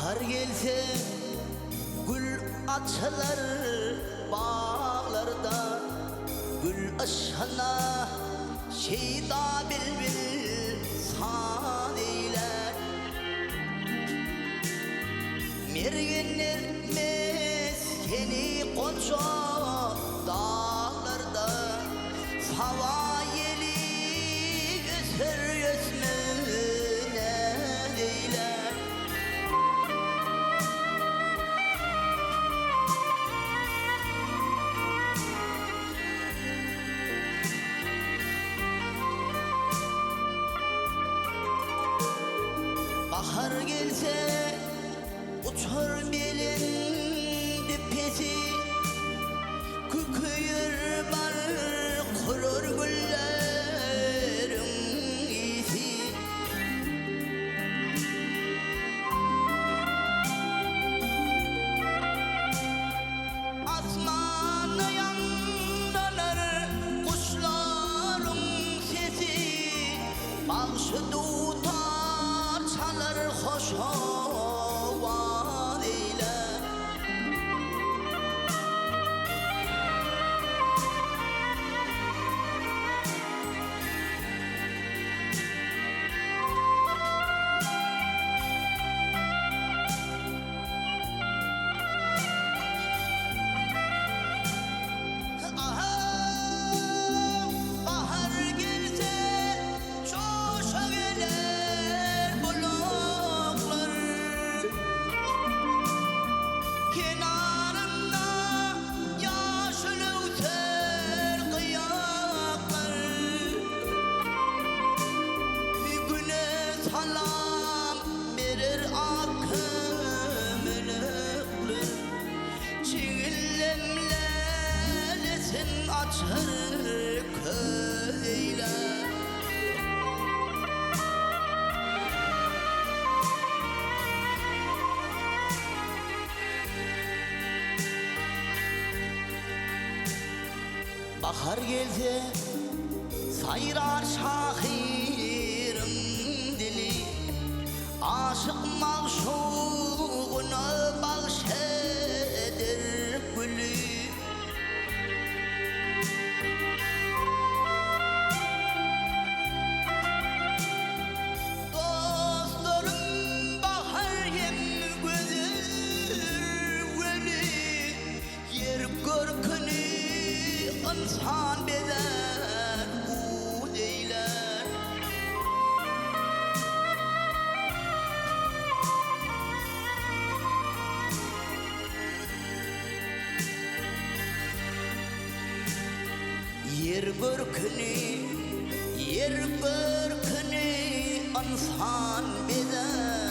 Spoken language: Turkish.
Bahar gelse gül açılır bağlarda, gül aşkına şeyda bilbil san eyler. Mergenler meskeni koca dağlarda, hava yeli götür götmüne eyler. Bahar gelse uçur belin dipesi, küküyür bar kurur güllerin isi. Asmanı yandanır kuşların sesi, bağışı tutar çalır hoş havan eyler. Bahar gelse coşa gelir bulaklar, kenarında yaşıl öter kıyaklar. Bir güne salam verir akımlıklar, çiğlemlesin açır köyler. Bahar gelse sayrar şahirin dili, aşık mağşuğuna bahşeder gülü. Dostlarım bahar hem gözür gülü, yer görkünü insan beder bu deyler. Yer görkünü insan beder.